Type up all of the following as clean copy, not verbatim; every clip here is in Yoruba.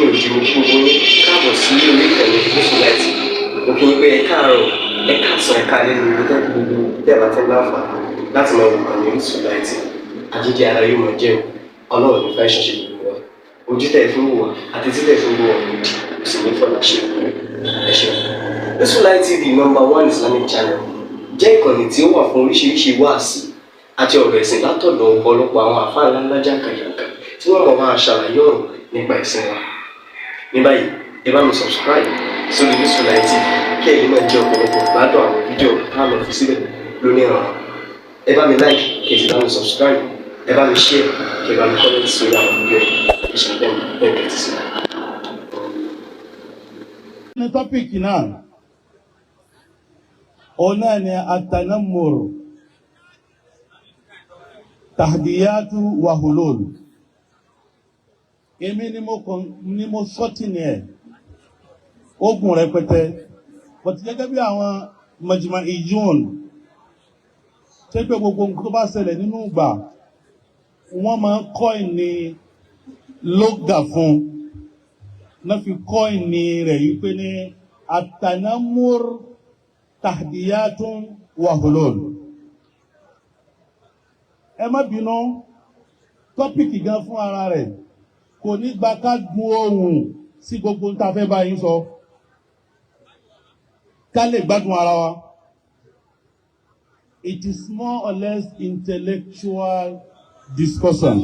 lẹ́yìn òdi mo kí gbogbo yín káàbọ̀ sí orí ìkànnì Mufty. Mo kí yín pé ẹ káàárọ̀, ẹ káàsán, ẹ káalẹ́ ní gbogbo tẹ́ bá tẹ́ láǹfààní láti máa wo ìkànnì Mufty. Àjíjẹ ara yóò máa jẹun, Ọlọ́run ní fẹ́ ṣọṣẹ́ gbogbo wa. Ojú tẹ̀ fún wa àti títẹ̀ fún wa kò sì ní fọ́nà ṣe ẹ ṣeun. Mufty TV #1 Islamic channel jẹ́ ìkànnì tí ó wà fún oríṣiríṣi wáàsí àti ọ̀rọ̀ ẹ̀sìn látọ̀dọ̀ ọ̀pọ̀lọpọ̀ àwọn àfáà ńláńlá jàǹkàjàǹkà tí wọ́n mọ̀ máa ṣàlàyé ọ̀rọ̀ nípa ẹ̀sìn wa. Ní báyìí, ẹ bá mi subscribe sórí Mufty TV kí ẹ̀yin máa jẹ́ ọ̀pọ̀lọpọ̀ gbádùn àwọn fídíò táwọn fi síbẹ̀ lónìí ọ̀rọ̀. Ẹ bá mi like kí ẹ sì bá mi subscribe, ẹ bá mi share kí ẹ bá mi comment sórí àwọn fídíò ìṣẹ̀lẹ̀ ẹ̀kẹ́ ti sí. Ní tọ́pìkì náà, ọ̀nà ni at-tanammur, tahdiyatu wa hulul. Èmi ni mo sọ́tì ní ẹ̀, ogun rẹpẹtẹ, bọ̀tí gẹ́gẹ́ bí àwọn majma'iyun, ṣé pé gbogbo nǹkan tó bá ṣẹlẹ̀ nínú ìgbà, wọ́n máa ń kọ́ ìní lógà fún, náà fi kọ́ ìní rẹ̀ yí pé ní at-tanammur, tahdiyatun wa hulul. Ẹ má bínú, tọ́pìkì gan fún ara rẹ̀ kò ní gba ká gun ohùn sí gbogbo ń ta fẹ́ bá yín sọ ká lè gbádùn ara wa. It is more or less intellectual discussion.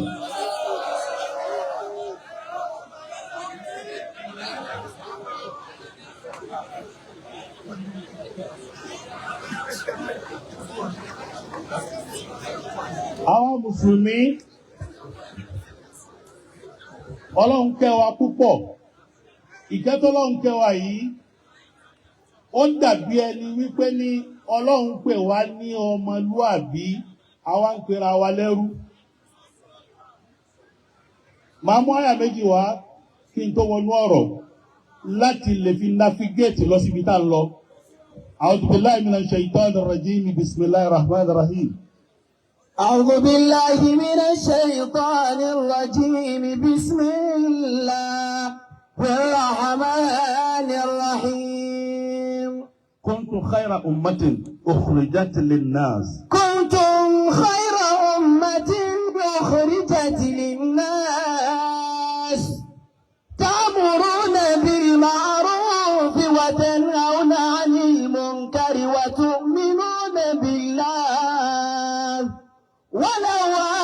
Àwọn Mùsùlùmí, Ọlọ́run kẹ́ wa púpọ̀. Ìkẹ́ tó Ọlọ́run kẹ́ wa yìí, ó dàbí ẹni wípé ní Ọlọ́run pè wá ní ọmọlúàbí, àwa ń pera wa lẹ́rú. Màá mú àyà méjì wá kí n tó wọnú ọ̀rọ̀ láti lè fi navigate lọ síbi tá ń lọ. A'udhu billahi minash shaitanir rajim, bismillahir rahmanir rahim. أعوذ بالله من الشيطان الرجيم بسم الله الرحمن الرحيم كنتم خير أمة أخرجت للناس كنتم خير أمة أخرجت للناس تأمرون بالمعروف وتنهون عن المنكر وتؤمنون بالله ولو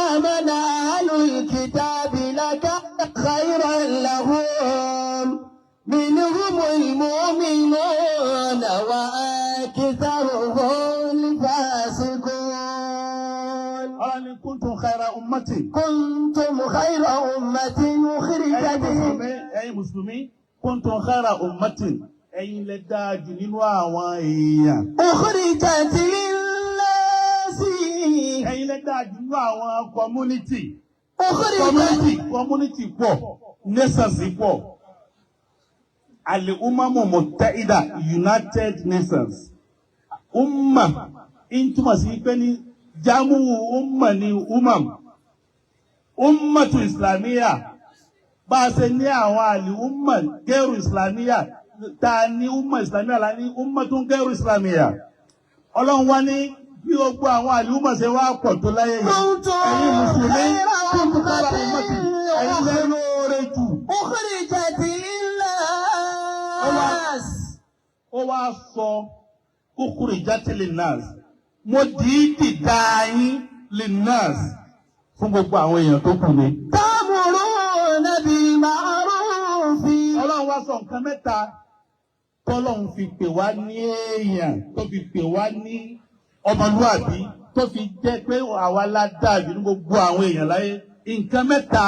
آمن أهل الكتاب لكان خيرا لهم منهم المؤمنون وأكثرهم الفاسقون. كنتم خير أمة كنتم خير أمة أخرجت أي مسلمين كنتم خير أمة أي لداج نينوا أخرجت ẹ̀yin lẹ́dá àdúgbò àwọn community pọ̀, nations pọ̀, al-umamu muttahida, United Nations. Umma in túmọ̀ sí pé ní jámù umma ni ummatu islamiyya, bá a ṣe ní àwọn al-umma gairu islamiyya, ta ní umma islamiyya la ní ummatun gairu islamiyya. Ọlọ́run wá ní bí gbogbo àwọn àlùmọ̀ ṣe wá pọ̀ tó láyé yìí, ẹ̀yin Mùsùlùmí kún tó kára ọmọdé, ẹ̀yin lẹ́nu oore jù. Ó wá sọ ukhrijat linnas, mo dìídì dá yín linnas fún gbogbo àwọn èèyàn tó kù ni. Ta'muruna bil ma'ruf. Ọlọ́run wá sọ nǹkan mẹ́ta tọ́lọ́run fi pè wá ní èèyàn, tó fi pè wá ní ọmọlúwàbí, tó fi jẹ́ pé àwa la dáa jù ní gbogbo àwọn èèyàn láyé. Nǹkan mẹ́ta.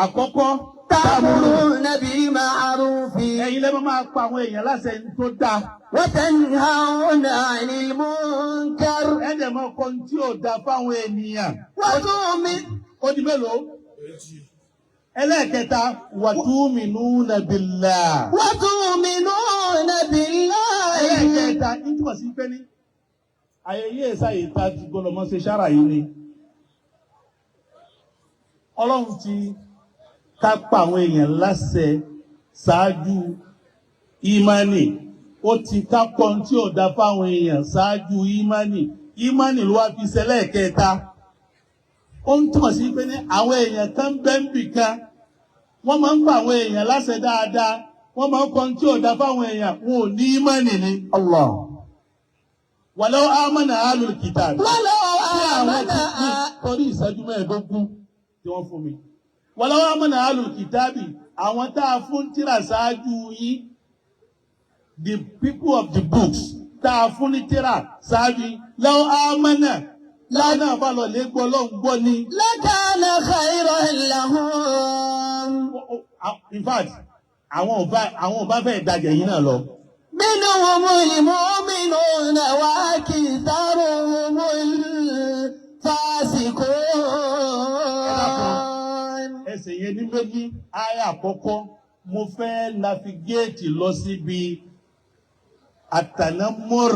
Àkọ́kọ́, ta'muruna bil ma'ruf. Ẹ̀yin lẹ́ máa pa àwọn èèyàn láṣẹ tó dáa. Wa tanhauna 'anil munkar. Ẹ̀dẹ̀ máa kọ́ ní tí ò dáa fáwọn ènìyàn. Ó di mélòó? Ẹlẹ́ẹ̀kẹta, wa tu'minuna billah. Wa tu'minuna billah. Ẹlẹ́ẹ̀kẹta, ìtumọ̀ sí pé ní ayẹyẹ ìsáyè tá a ti gbọ́dọ̀ mọ́ ṣe ṣára yìí ni. Ọlọ́run ti ká pa àwọn èèyàn láṣẹ ṣáájú ìmánì ó ti ká pọ́n tí ò dá fáwọn èèyàn ṣáájú ìmánì ló wá fi ṣẹlẹ̀ kẹta ó ń túmọ̀ sí pé ní àwọn èèyàn kan bẹ́ńbì kan wọ́n máa ń pa àwọn èèyàn láṣẹ dáadáa wọ́n máa ń pọ́n tí ò dá fáwọn èèyàn wọn ò ní ìmánì ni. Allah. Walau amana ahlul kitab. Walau amana torí ìṣẹ́jú mẹ́ẹ̀ẹ́dógún tí wọ́n fún mi. Walau amana ahlul kitabi àwọn tá a fún tírà ṣáájú yín the people of the books tá a fún ní tírà ṣáájú yín law amana lánàá bá lọ lé gbọ́ lọ́n gbọ́ ni. lakana khayran lahum. In fact àwọn ò bá fẹ́ dàgẹ̀ yín náà lọ. minhumul mu'minuna wa aktharuhumul fasiqun. Ẹsẹ̀ yẹn ní méjì àyà àkọ́kọ́ mo fẹ́ navigate lọ síbi àtànámọ́r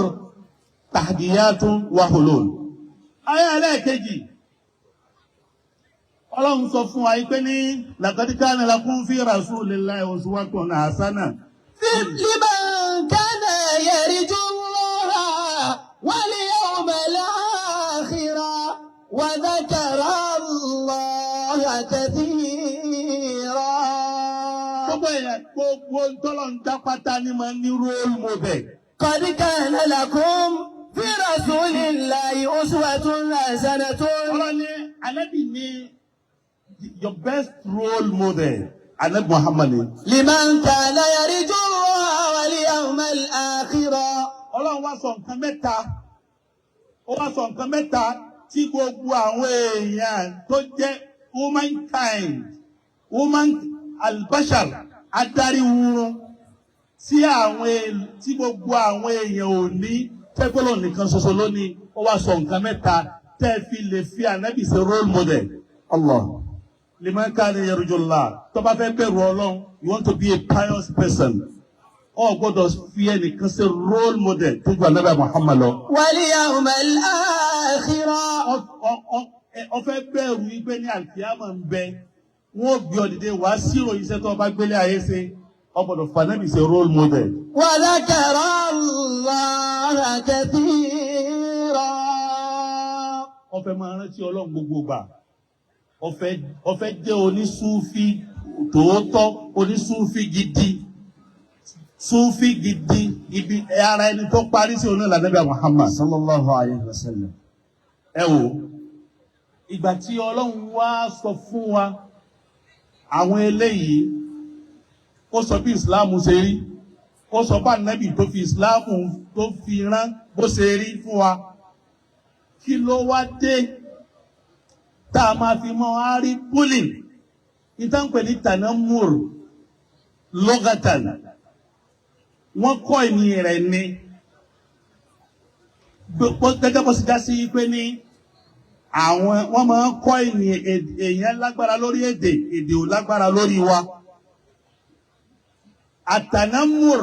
tahdiyatun wa hulul. Àyà ẹlẹ́ẹ̀kejì Ọlọ́run sọ fún wa pé ní laqad kana lakum fi rasulillahi uswatun hasanah. liman kana yarju Allaha wal yawmal akhira wa dhakara Allaha kathira. Gbogbo tọ́lọ̀ ń dápátá ní máa ní role model. Qad kana lakum fi rasulillahi uswatun hasanatun. Ọlọ́run ní Ànábì ní your best role model. Ànábì Muhammad ni. Liman kana yarju Allaha wal yawmal akhira. Ọlọ́run wá sọ nǹkan mẹ́ta. Ó wá sọ nǹkan mẹ́ta tí gbogbo àwọn èèyàn tó jẹ́ woman albashar adarí wúrun tí gbogbo àwọn èèyàn ò ní tẹ́gbọ́lọ̀ nìkan ṣoṣo lónìí. Ó wá sọ nǹkan mẹ́ta tẹ́ fi lè fi Ànábì ṣe role model. Allah. Liman kana yarju Allah. Tó bá fẹ́ bẹ̀rù Ọlọ́run, you want to be a pious person. Ó gbọ́dọ̀ fi ẹnìkan ṣe role model tó ju Ànábì Muhammad lọ. Wal yawmal akhira. Ó fẹ́ bẹ̀rù wípé ní àlùkìyámà ń bẹ. Wọ́n gbé ọ dìde wá sírò iṣẹ́ tó bá gbélé ayé ṣe. Ó gbọ́dọ̀ fi Ànábì ṣe role model. Wa dhakara Allaha kathira. Ó fẹ́ máa rántí Ọlọ́run gbogbo gbà. Ó fẹ́ jẹ́ onísúfí tòótọ́, onísúfí gidi. Súfí gidi ibi ara ẹni tó parí sí oní Ànábì Muhammad sallallahu alayhi wa sallam. Ẹ wò, ìgbà tí Ọlọ́run wá sọ fún wa àwọn eléyìí, ó sọ bí Ìsìláàmù ṣe rí, ó sọ bá Ànábì tó fi Ìsìláàmù tó fi rán bó ṣe rí fún wa. Kí ló wá dé tá a máa fi mọ́ á rí bullying ìtànpẹ̀ ní tanamur lọ́gàtàn wọ́n kọ́ ìní rẹ̀ ní gẹ́gẹ́ bó sì dá sí pé ní wọ́n máa ń kọ́ ìní èèyàn lágbára lórí èdè ò lágbára lórí wa. Àtànámùr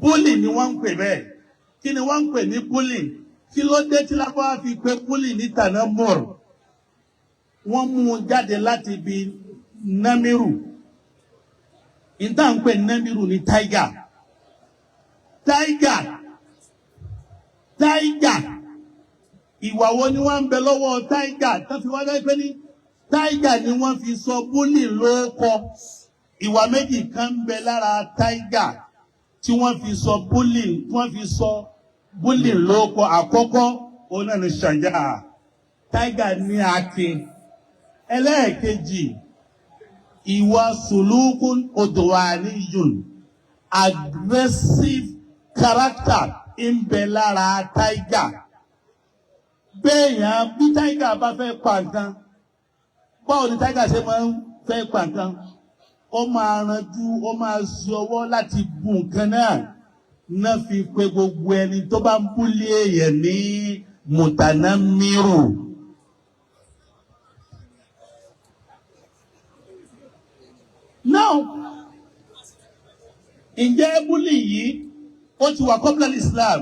bullying ni wọ́n ń pè bẹ́ẹ̀. Kí ni wọ́n ń pè ní bullying? Kí ló dé tí lápá fi pé bullying ní tanamur? Wọ́n mú un jáde láti ibi námírù. Ìta ń pè námírù ní tiger. Ìwà wo ni wọ́n ń bẹ lọ́wọ́ tiger? Tán fi wá dá pé ní tiger ni wọ́n fi sọ bullying lóókọ. Ìwà méjì kan ń bẹ lára tiger tí wọ́n fi sọ bullying lóókọ. Àkọ́kọ́ òun náà ni ṣàjà. Tiger ní akin. Ẹlẹ́ẹ̀kejì ìwà sulukun odòwàníyùn aggressive character ń bẹ lára tiger. Béèyàn bí tiger bá fẹ́ pa nǹkan, báwo ni tiger ṣe máa ń fẹ́ pa nǹkan? Ó máa ranjú, ó máa ṣe ọwọ́ láti bu nǹkan náà fi pé gbogbo ẹni tó bá ń búlé èèyàn ní mutanamiru. Now, ǹjẹ́ búlì yìí ó ti wà kọ́pìlẹ̀ Islam?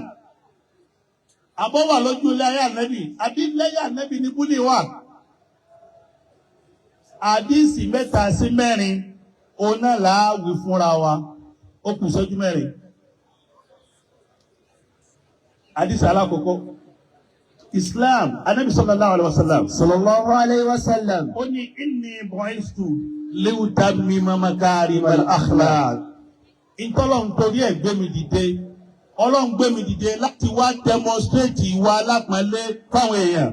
Àbọ̀ wà lójú ilé ayé Ànábì, àbí lẹ́yìn Ànábì ni búlì wà? àdísì mẹ́ta sí mẹ́rin ọ̀nà làáwí fúnra wa ó kù ìṣẹ́jú mẹ́rin. Àdísì alákọ̀ọ́kọ́ Islam Ànábì sallallahu alaihi wasallam sallallahu alaihi wasallam ó ní inni bu'istu liutammima makarimal akhlaq. Ìtọ́lọ́run torí ẹ̀ gbé mi dìde, Ọlọ́run gbé mi dìde láti wá demonstrate ìwà alápọ̀nlé fáwọn èèyàn.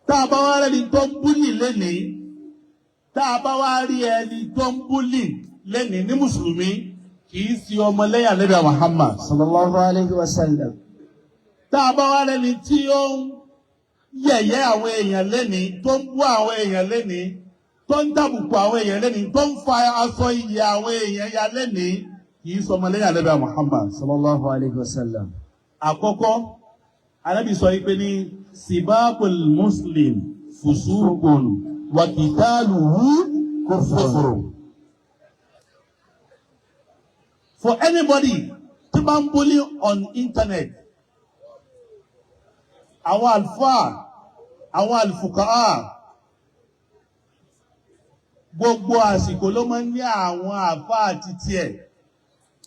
Tá a bá wá rí ẹni tó ń búlì lénìí, tá a bá wá rí ẹni tó ń búlì lénìí ní Mùsùlùmí, kì í sí ọmọlẹ́yìn Ànábì Muhammad sallallahu alaihi wasallam. Tá a bá wá rí ẹni tí ó ń yẹ̀yẹ́ àwọn èèyàn lénìí, tó ń bú àwọn èèyàn lénìí, tó ń dàbùkù àwọn èèyàn lénìí, tó ń fa aṣọ iyì àwọn èèyàn ya lénìí, kì í sọ ọmọlẹ́yìn Ànábì Muhammad sallallahu alaihi wasallam. Àkọ́kọ́, Ànábì sọ pé ní sibabul muslim fusuqun wa qitaluhu kufrun. For anybody tí bá ń bully on internet, àwọn àlùfáà, àwọn àlùfùkàá, gbogbo àsìkò ló máa ń ní àwọn àfáà títí ẹ̀,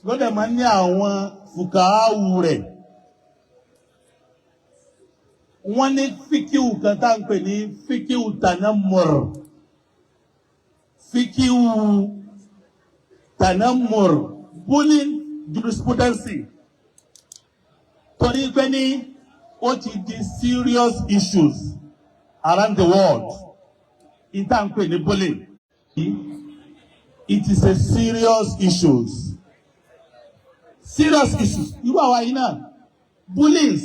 ló dẹ̀ máa ń ní àwọn fùkàáwù rẹ̀. Wọ́n ní fíkíwù kan tá ń pè ní fíkíwù tanamur. Fíkíwù tanamur, bullying jurisprudence. Torí pé ní ó ti di serious issues around the world. Ìta ń pè ní bullying. It is a serious issues. Serious issues. Irú àwa yìí náà, bullies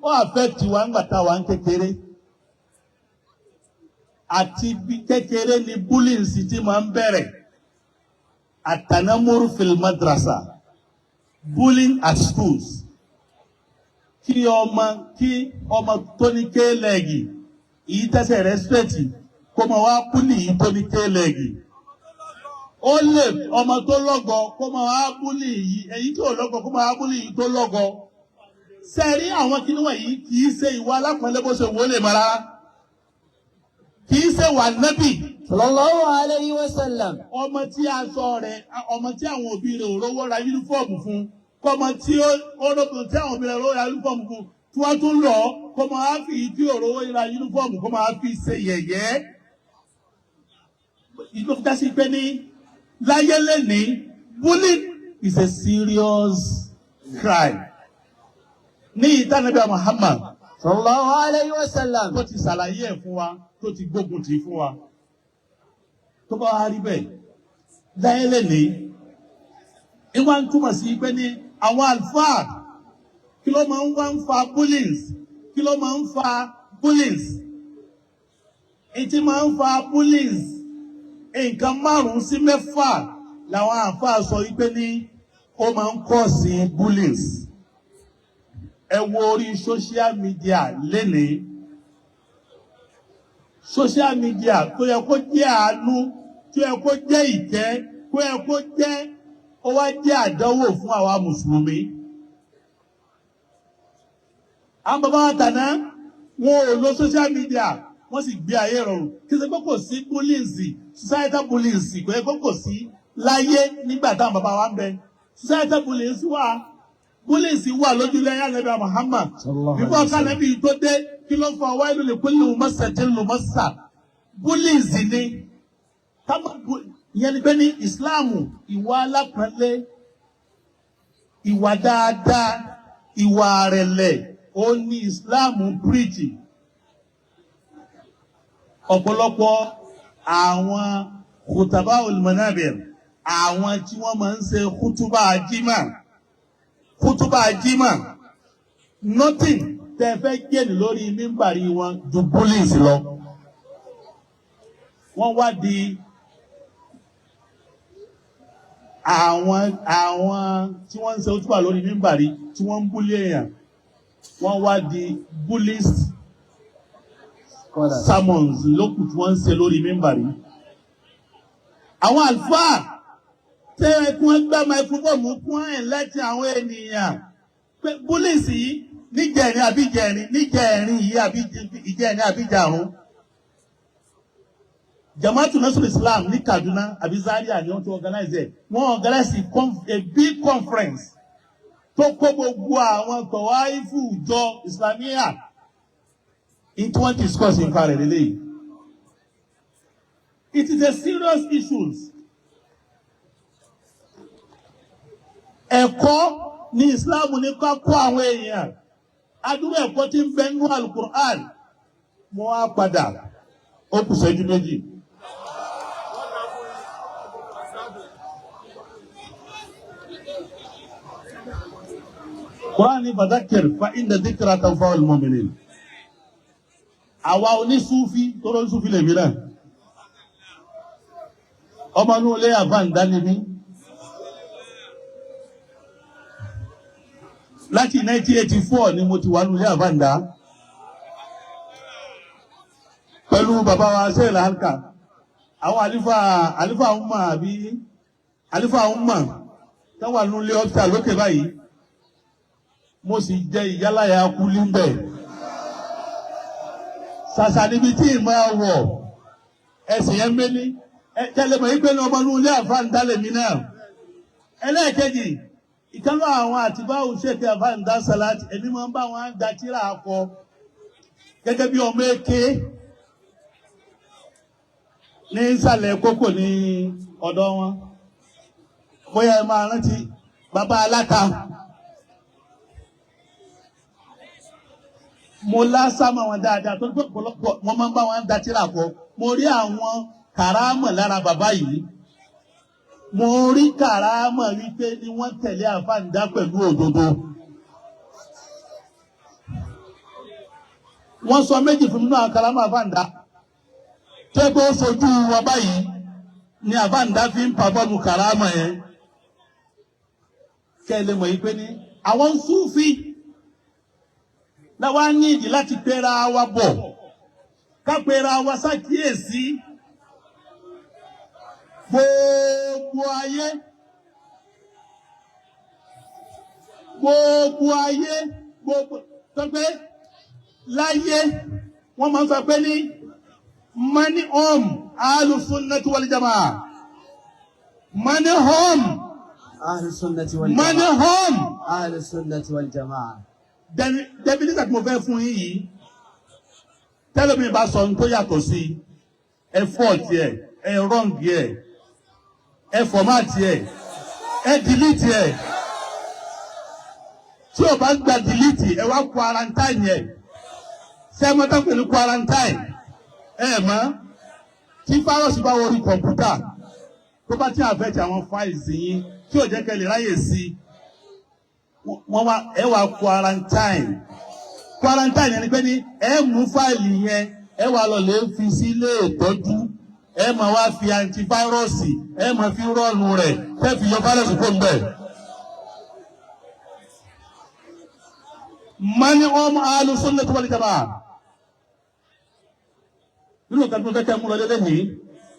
ó affect wa ńgbà tá wa ń kékeré. Àti bí kékeré ni bullying sì ti máa ń bẹ̀rẹ̀. Àtànámúrú fil madrasa. Bullying at schools. Kí ọmọ tó ní kéèlẹ́gì, èyí tẹ́sẹ̀ rẹ̀ straight, kó máa wá bully yìí tó ní kéèlẹ́gì. Ó lè ọmọ tó lọ́gọ kó máa wá bully yìí, èyí tí ò lọ́gọ kó máa wá bully yìí tó lọ́gọ. Sẹ́rí àwọn kìnnì wọ̀nyí kì í ṣe ìwà alápọ̀nlé bó ṣe wò lè mara. Kì í ṣe wà nábì. sallallahu alaihi wasallam. Ọmọ tí aṣọ rẹ̀, ọmọ tí àwọn òbí rẹ̀ ò rówó ra yúnífọ́ọ̀mù fún, kọ́mọ tí ó tí àwọn òbí rẹ̀ rówó ra yúnífọ́ọ̀mù fún, tí wọ́n tún lọ kọ́mọ á fi tí ò rówó ra yúnífọ́ọ̀mù kọ́mọ á fi ṣe yẹ̀yẹ́. Ìlú fi dá sí pé ní láyé lẹ́ni, bullying is a serious crime. Ní ìtànàbí Muhammad sallallahu alaihi wasallam tó ti ṣàlàyé ẹ̀ fún wa, tó ti gbógun tì fún wa. Tó bá wá rí bẹ́ẹ̀, láyé lẹ́ni, ìwà ń túmọ̀ sí pé ní àwọn àlùfáà kí ló máa ń wá ń fa bullies, kí ló máa ń fa bullies. Ètí máa ń fa bullies, nǹkan 5 sí 6 làwọn àlùfáà sọ wípé ní ó máa ń kọ́ sí bullies. Ẹ wo orí social media lénìí. Social media tó yẹ kó jẹ́ àánú, tó yẹ kó jẹ́ ìkẹ́, tó yẹ kó jẹ́ ó wá jẹ́ àdánwò fún àwa Mùsùlùmí. Àwọn bàbá wa tàná wọn ò lo social media, wọ́n sì gbé ayé rọrùn. Kí ṣe pé kò sí bullies, societal bullies kò yẹ kó sí láyé nígbà táwọn bàbá wa ń bẹ. Societal bullies wà. Bullies wà lójúlẹ̀ Ànábì Muhammad. Bíbọ̀ kánàbí tó dé kí ló fọ wáyé lè kó lè mọ́sà tí lè mọ́sà. Bullies ni. Ìyẹn ni pé ní Ìsìláàmù, ìwà alápọ̀nlé, ìwà dáadáa, ìwà àrẹ̀lẹ̀, ó ní Ìsìláàmù preach. Ọ̀pọ̀lọpọ̀ àwọn khutaba al-manabir, àwọn tí wọ́n máa ń ṣe kútúbà jímà. Kútúbà jímà, nothing tẹ́ fẹ́ gẹ̀ẹ́nì lórí mímbàrí wọn ju bullies lọ. Wọ́n wá di àwọn tí wọ́n ń ṣe kútúbà lórí mímbàrí tí wọ́n ń bully èèyàn. Wọ́n wá di bullies sermons lókù tí wọ́n ń ṣe lórí mímbàrí. Àwọn àlùfáà tẹ́rẹ kí wọ́n gbá máikrófóònù fún ẹ̀ láti àwọn ènìyàn pé búlíìsì yìí níjẹ̀rin àbíjẹ̀rin, níjẹ̀rin yìí ìjẹ̀rin àbíjàrún. Jamaatu Nasrul Islam ní Kaduna àbí Zaria ni wọ́n ti organize wọ́n organize a big conference tó kó gbogbo àwọn tọ̀wáìfù jọ Islamiyà in 20 discuss in parallel lélẹ́yìí. It is a serious issue. Ẹ̀kọ́ ní Islam ní ká kọ́ àwọn èèyàn. Adúrú ẹ̀kọ́ tí ń bẹ nínú Al-Qur'an. Mo wá padà. Ó kù ṣẹ́jú méjì. Qur'an ní fadhakkir fa inna dhikra tanfa'ul mu'minin. Àwa onísúfí tó ló súfí lè mìíràn. Ọmọ inú ilé àbáǹdá ni mí. Láti 1984 ni mo ti wà nílé àbáǹdá. Pẹ̀lú bàbá wa Sheikh Halka. Àwọn àlífà umma àbí àlífà umma tán wà nílé ọ́fíà lókè báyìí. Mo sì jẹ ìyáláyà kúlí ń bẹ̀. Sàṣà níbi tí ìmọ̀ àwọ̀ ẹ̀sìn yẹn mẹ́lí. Tẹ́lẹ̀ mọ̀ ìpé ní ọmọ inú ilé àfáàndá lèmi náà. Ẹlẹ́ẹ̀kejì, ìkánú àwọn àtibáwò Sheikh àfáàndá Salat, èmi máa ń bá wọn dá tírà akọ gẹ́gẹ́ bí ọmọ èké ní ìsàlẹ̀ kókò ní ọ̀dọ̀ wọn. Bóyá ẹ máa rántí bàbá aláta. Mo lásàmà wọn dáadáa tó gbé pọ̀lọpọ̀ wọn máa ń bá wọn dá tírà akọ. Mo rí àwọn kàrámọ̀ lára bàbá yìí. Mo rí kàrámọ̀ wípé ni wọ́n tẹ̀lé àfáàndá pẹ̀lú òdodo. Wọ́n sọ méjì fún mi náà kàrámọ̀ àfáàndá. Tẹ́gbẹ́ ó fojú wọn báyìí ni àfáàndá fi ń pàbọ́nù kàrámọ̀ yẹn. Kẹ́lẹ́ mọ̀ wípé ní àwọn Súfì láwa ní ìdí láti pera wa bọ̀. Ká pera wa ṣàkíyèsí. Gbogbo ayé gbogbo tọ́gbẹ́ láyé wọ́n máa ń sọ pé ní mani Ahlus Sunnati wal Jamaa mani Ahlus Sunnati wal Jamaa mani Ahlus Sunnati wal Jamaa. Dẹ́bílítà tí mo fẹ́ fún yín yìí tẹ́lẹ̀mí bá sọ ní tó yàtọ̀ sí ẹ fọ́ọ̀tì ẹ rọ́ǹgì ẹ fọ́mátì ẹ dìlítì tí o bá gba dìlítì ẹ wá quarantine ṣé mo tán pẹ̀lú quarantine mọ́ tí fáwọ́sì bá wọrí kọ̀ǹpútà tó bá tí àfẹ́tì àwọn files yín tí ò jẹ́ kẹ́ lè ráyè sí wọ́n wá ẹ wá quarantine ẹni pé ní ẹ mú fáìlì yẹn ẹ wá lọ lè fi sílé ìtọ́jú ẹ máa wá fi antivirọ́ọ̀sì ẹ máa fi rọ́ọ̀nù rẹ̀ tẹ́ fi yọ fáìlì fún bẹ́ẹ̀. Mani Ahlus Sunnati wal Jamaa. Nínú kan tó fẹ́ kẹ́ mú lọ dédé yìí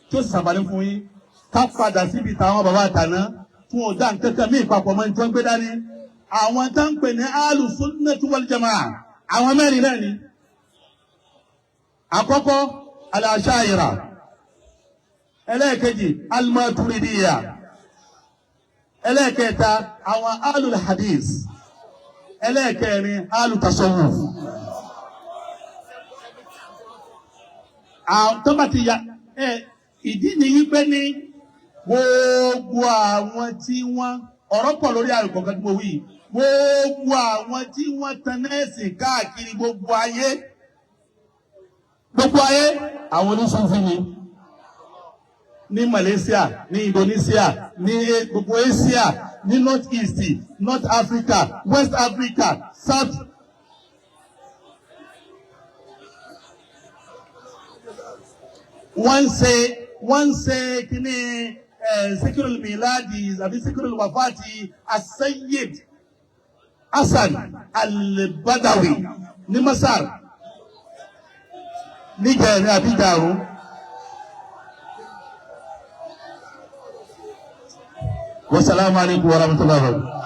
tí ó sì sàbàlẹ̀ fún yín ká padà síbi táwọn bàbá àtàná fún ọ̀dà nkẹ́kẹ́ mí ìpapọ̀ mọ́ ní tí wọ́n gbé dání. Àwọn tá ń pè ní Ahlus Sunnati wal Jamaa àwọn mẹ́rin náà ni. Àkọ́kọ́ al-Asha'ira, ẹlẹ́ẹ̀kejì al-Maturidiyya, ẹlẹ́ẹ̀kẹta àwọn Ahlul Hadith, ẹlẹ́ẹ̀kẹrin Ahlut Tasawwuf. Tó bá ti ya ìdí ni wípé ní gbogbo àwọn tí wọ́n ọ̀rọ̀ pọ̀ lórí àrùkọ̀ kan tí mo wí gbogbo àwọn tí wọ́n tan ẹ̀sìn káàkiri gbogbo ayé àwọn oníṣòfin ní Malaysia ní Indonesia ní gbogbo Asia ní North East North Africa West Africa South. wọ́n ṣe kíní Zikirul Miladi àbí Zikirul Wafati As-Sayyid Hassan Al-Badawi ní Masar ní jẹ̀rẹ̀ àbídàrú. Wassalamu alaikum warahmatullahi wabarakatuh.